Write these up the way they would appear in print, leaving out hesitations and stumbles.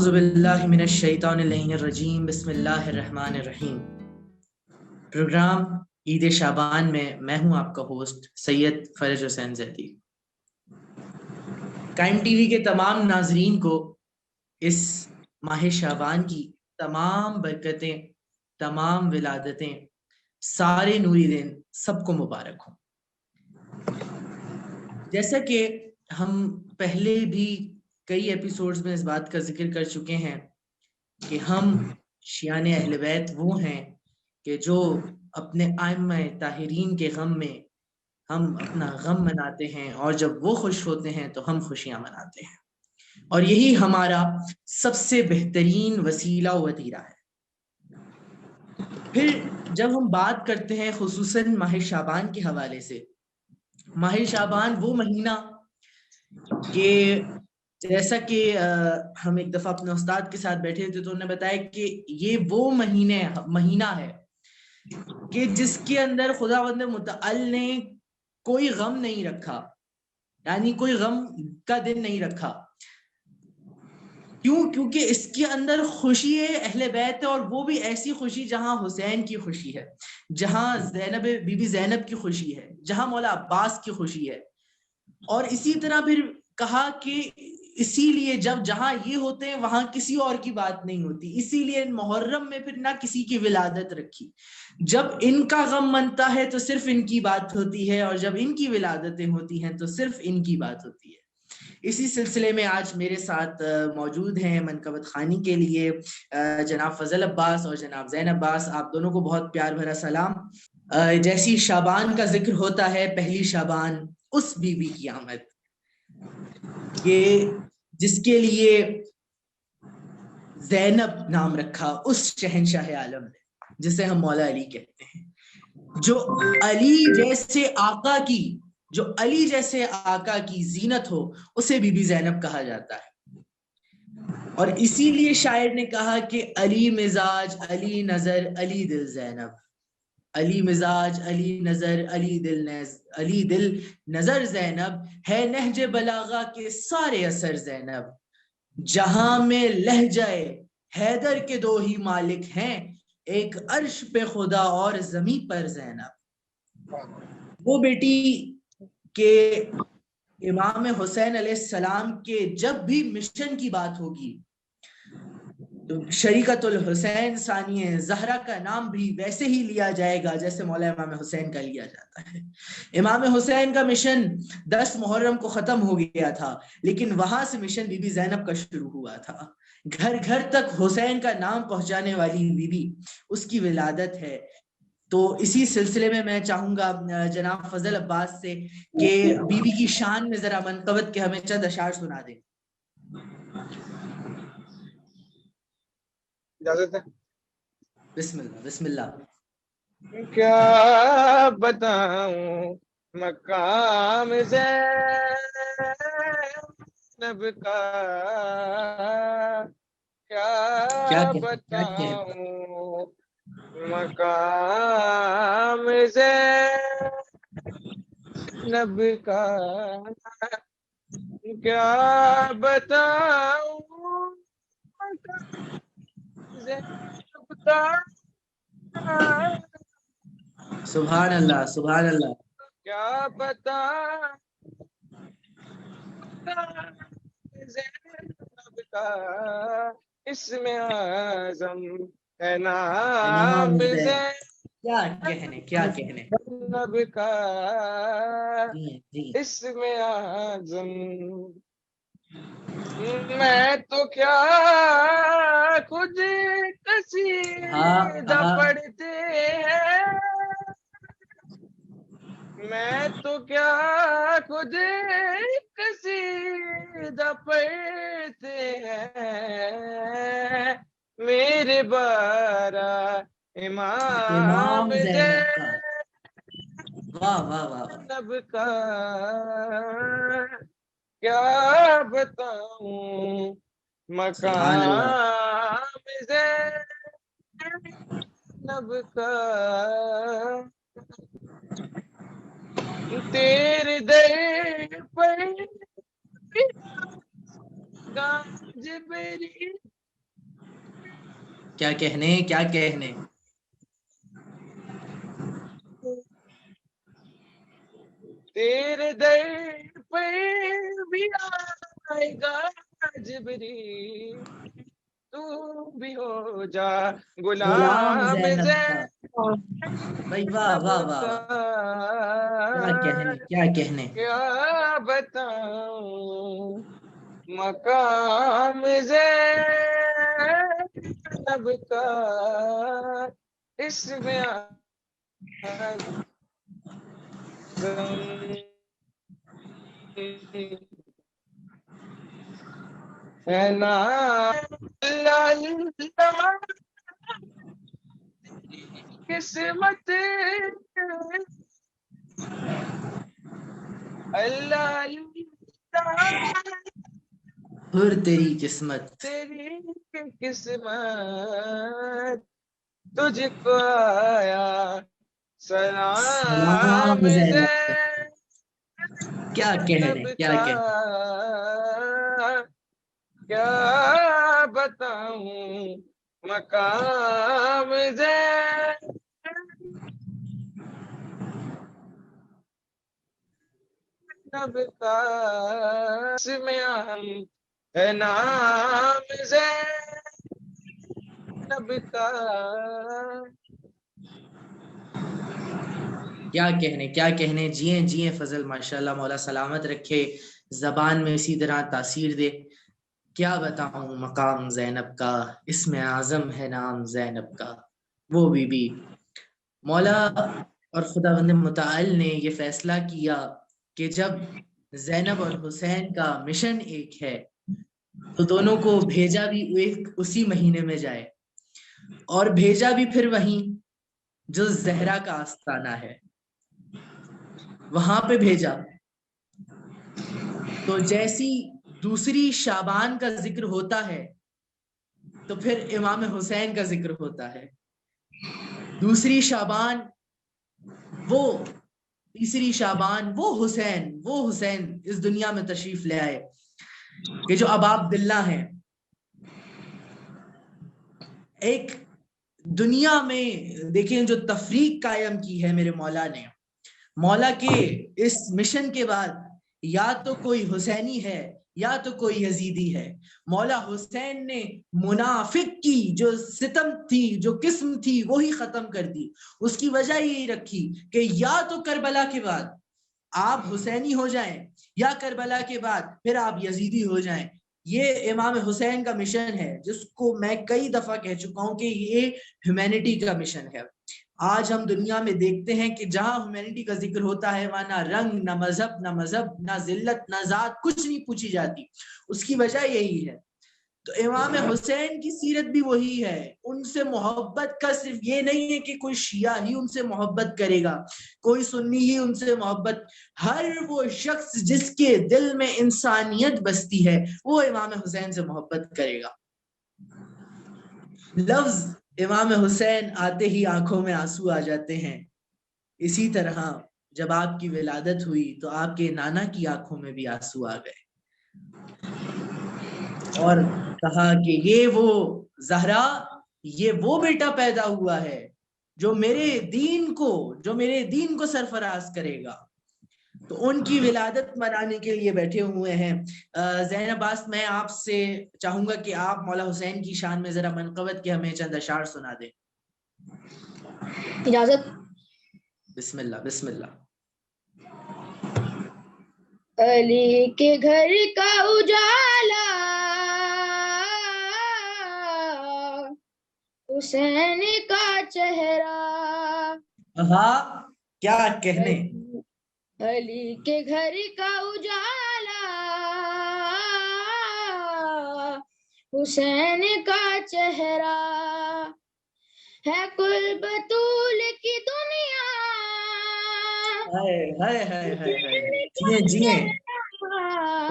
اعوذ باللہ من الشیطان اللعین الرجیم بسم اللہ الرحمن الرحیم۔ پروگرام عید شعبان میں میں ہوں آپ کا ہوسٹ سید فرج حسین زیدی۔ قائم ٹی وی کے تمام ناظرین کو اس ماہ شعبان کی تمام برکتیں، تمام ولادتیں، سارے نوری دن سب کو مبارک ہوں۔ جیسا کہ ہم پہلے بھی کئی ایپیسوڈز میں اس بات کا ذکر کر چکے ہیں کہ ہم شیعان اہل بیت وہ ہیں کہ جو اپنے ائمہ طاہرین کے غم میں ہم اپنا غم مناتے ہیں، اور جب وہ خوش ہوتے ہیں تو ہم خوشیاں مناتے ہیں، اور یہی ہمارا سب سے بہترین وسیلہ و وتیرہ ہے۔ پھر جب ہم بات کرتے ہیں خصوصاً ماہ شعبان کے حوالے سے، ماہ شعبان وہ مہینہ کہ جیسا کہ ہم ایک دفعہ اپنے استاد کے ساتھ بیٹھے تھے تو انہوں نے بتایا کہ یہ وہ مہینہ ہے کہ جس کے اندر خداوند متعال نے کوئی غم نہیں رکھا، یعنی کوئی غم کا دن نہیں رکھا۔ کیوں؟ کیونکہ اس کے اندر خوشی ہے اہل بیت ہے، اور وہ بھی ایسی خوشی جہاں حسین کی خوشی ہے، جہاں بی بی زینب کی خوشی ہے، جہاں مولا عباس کی خوشی ہے۔ اور اسی طرح پھر کہا کہ اسی لیے جہاں یہ ہوتے ہیں وہاں کسی اور کی بات نہیں ہوتی، اسی لیے محرم میں پھر نہ کسی کی ولادت رکھی۔ جب ان کا غم منتا ہے تو صرف ان کی بات ہوتی ہے، اور جب ان کی ولادتیں ہوتی ہیں تو صرف ان کی بات ہوتی ہے۔ اسی سلسلے میں آج میرے ساتھ موجود ہیں منقبت خوانی کے لیے جناب فضل عباس اور جناب زین عباس۔ آپ دونوں کو بہت پیار بھرا سلام۔ جیسی شعبان کا ذکر ہوتا ہے، پہلی شعبان اس بی بی کی آمد، یہ جس کے لیے زینب نام رکھا اس شہنشاہ عالم نے، جسے ہم مولا علی کہتے ہیں، جو علی جیسے آقا کی زینت ہو اسے بی بی زینب کہا جاتا ہے۔ اور اسی لیے شاعر نے کہا کہ علی مزاج علی نظر علی دل زینب، علی مزاج علی نظر علی دل نظر زینب، ہے نہج بلاغہ کے سارے اثر زینب، جہاں میں لہجہ حیدر کے دو ہی مالک ہیں، ایک عرش پہ خدا اور زمین پر زینب۔ وہ بیٹی کہ امام حسین علیہ السلام کے جب بھی مشن کی بات ہوگی تو شریکت الحسین ثانیہ زہرا کا نام بھی ویسے ہی لیا جائے گا جیسے مولا امام حسین کا لیا جاتا ہے۔ امام حسین کا مشن 10 محرم کو ختم ہو گیا تھا، لیکن وہاں سے مشن بی بی زینب کا شروع ہوا تھا۔ گھر گھر تک حسین کا نام پہنچانے والی بی بی اس کی ولادت ہے۔ تو اسی سلسلے میں چاہوں گا جناب فضل عباس سے کہ بی بی کی شان میں ذرا منقبت کے ہمیں چند اشعار سنا دیں۔ اجازت ہے؟ بسم اللہ بسم اللہ۔ کیا بتاؤں مقام زینب کا، کیا بتاؤں مقام زینب کا، کیا بتاؤں زینب کا، سبحان اللہ سبحان اللہ۔ کیا بتاؤں زینب کا، اسم اعظم ہے نام کیا کہنے زینب کا، اسم اعظم۔ میں تو کیا خود قصیدہ پڑھتے ہیں، میں تو کیا خود قصیدہ پڑھتے ہیں، میرے بارہ امام زینب کا، کیا بتاؤں مقام زینب کا، تیرے در پر جبریل کیا کہنے کیا کہنے. تیرے در پر بھی آئے گا جبریل، تو بھی ہو جا غلام غلام زینب کا. بھائی واہ زینب واہ واہ کا. واہ. کیا کہنے کیا کہنے. کیا بتاؤں مقام زینب کا، اس میں ہے نا قسمت، اللہ پھر تیری قسمت. تیری قسمت، تجھ کو آیا سلام سلام زینب کا. کیا کہنے زینب کیا کا. کہنے. کیا بتاؤں مقام زینب کا، اس میں ہے نام زینب کا. کیا کہنے کیا کہنے. جیے جیے فضل ماشاءاللہ. مولا سلامت رکھے، زبان میں اسی طرح تاثیر دے. کیا بتاؤں مقام زینب کا، اسم اعظم ہے نام زینب کا. وہ بی بی. مولا اور خداوند متعال نے یہ فیصلہ کیا کہ جب زینب اور حسین کا مشن ایک ہے تو دونوں کو بھیجا بھی ایک اسی مہینے میں جائے، اور بھیجا بھی پھر وہیں جو زہرا کا آستانہ ہے وہاں پہ بھیجا. تو جیسی دوسری شعبان کا ذکر ہوتا ہے تو پھر امام حسین کا ذکر ہوتا ہے. دوسری شعبان وہ، تیسری شعبان وہ حسین اس دنیا میں تشریف لے آئے کہ جو ابا عبداللہ ہیں. ایک دنیا میں دیکھیں جو تفریق قائم کی ہے میرے مولا نے. مولا کے اس مشن کے بعد یا تو کوئی حسینی ہے یا تو کوئی یزیدی ہے. مولا حسین نے منافق کی جو ستم تھی، جو قسم تھی، وہی ختم کر دی. اس کی وجہ یہی رکھی کہ یا تو کربلا کے بعد آپ حسینی ہو جائیں یا کربلا کے بعد پھر آپ یزیدی ہو جائیں. یہ امام حسین کا مشن ہے جس کو میں کئی دفعہ کہہ چکا ہوں کہ یہ ہیومینٹی کا مشن ہے. آج ہم دنیا میں دیکھتے ہیں کہ جہاں ہیومینٹی کا ذکر ہوتا ہے وہاں نہ رنگ، نہ مذہب، نہ ذلت، نہ ذات، کچھ نہیں پوچھی جاتی. اس کی وجہ یہی ہے. تو امام حسین کی سیرت بھی وہی ہے. ان سے محبت کا صرف یہ نہیں ہے کہ کوئی شیعہ ہی ان سے محبت کرے گا، کوئی سنی ہی ان سے محبت. ہر وہ شخص جس کے دل میں انسانیت بستی ہے وہ امام حسین سے محبت کرے گا. لفظ امام حسین آتے ہی آنکھوں میں آنسو آ جاتے ہیں. اسی طرح جب آپ کی ولادت ہوئی تو آپ کے نانا کی آنکھوں میں بھی آنسو آ گئے اور کہا کہ یہ وہ زہرا، یہ وہ بیٹا پیدا ہوا ہے جو میرے دین کو سرفراز کرے گا. تو ان کی ولادت منانے کے لیے بیٹھے ہوئے ہیں. زینب باس، میں آپ سے چاہوں گا کہ آپ مولا حسین کی شان میں ذرا منقبت کے ہمیں چند اشعار سنا دیں. اجازت. بسم اللہ بسم اللہ. علی کے گھر کا اجالا حسین کا چہرہ. ہاں کیا کہنے. علی کے گھر کا اجالا حسین کا چہرہ ہے. کل بطول کی دنیا جیے جیے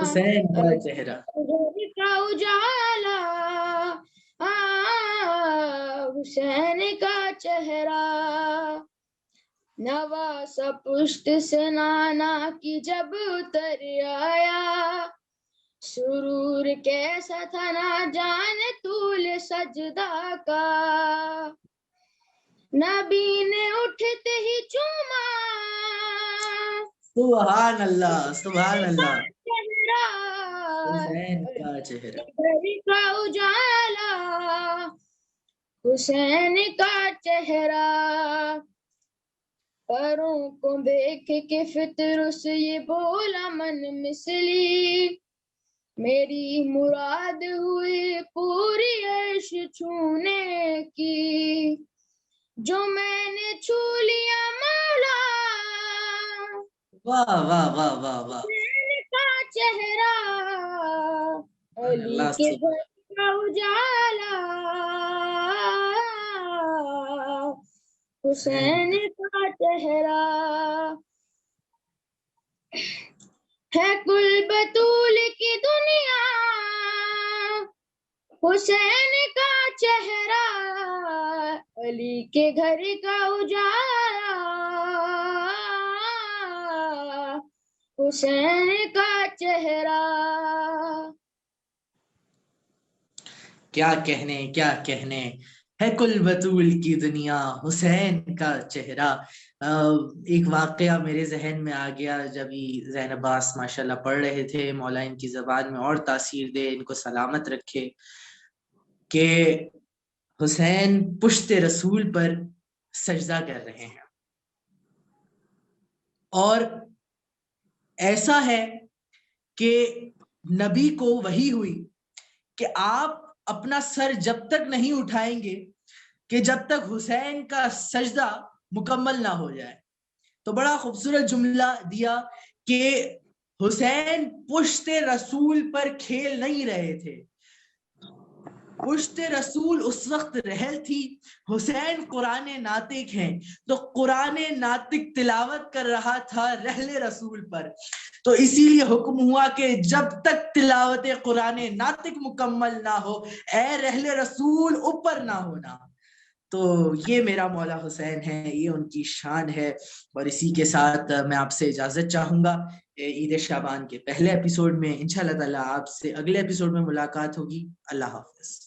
حسین کا چہرہ. کا اجالا حسین کا چہرہ. نواسا پشت سے نانا کی جب اتر آیا سرور کیسا تھا نہ جانے طول سجدہ کا، نبی نے اٹھتے ہی چوما سبحان اللہ سبحان اللہ، چہرہ، حسین کا چہرہ، گھر کا اجالا حسین کا چہرہ، پروں کو دیکھ کے فطر سے یہ بولا من مثلی، میری مراد ہوئی پوری عرش چھونے کی، جو میں نے چھو لیا مولا واہ واہ واہ واہ واہ، حسین کا چہرہ، علی اللہ کے گھر کا اجالا حسین کا چہرہ، ہے کل بطول کی دنیا حسین کا چہرہ، علی کے گھر کا اجالا حسین کا چہرہ۔ کیا کہنے کیا کہنے، ہے کل بطول کی دنیا حسین کا چہرہ۔ ایک واقعہ میرے ذہن میں آ گیا جب زین عباس ماشاءاللہ پڑھ رہے تھے، مولا ان کی زبان میں اور تاثیر دے، ان کو سلامت رکھے، کہ حسین پشت رسول پر سجدہ کر رہے ہیں، اور ایسا ہے کہ نبی کو وحی ہوئی کہ آپ اپنا سر جب تک نہیں اٹھائیں گے کہ جب تک حسین کا سجدہ مکمل نہ ہو جائے۔ تو بڑا خوبصورت جملہ دیا کہ حسین پشت رسول پر کھیل نہیں رہے تھے، پشت رسول اس وقت رحل تھی، حسین قرآن ناطق ہیں، تو قرآن ناطق تلاوت کر رہا تھا رحل رسول پر، تو اسی لیے حکم ہوا کہ جب تک تلاوت قرآن ناطق مکمل نہ ہو اے رحل رسول اوپر نہ ہونا۔ تو یہ میرا مولا حسین ہے، یہ ان کی شان ہے، اور اسی کے ساتھ میں آپ سے اجازت چاہوں گا۔ عید شعبان کے پہلے ایپیسوڈ میں انشاءاللہ تعالیٰ آپ سے اگلے ایپیسوڈ میں ملاقات ہوگی۔ اللہ حافظ۔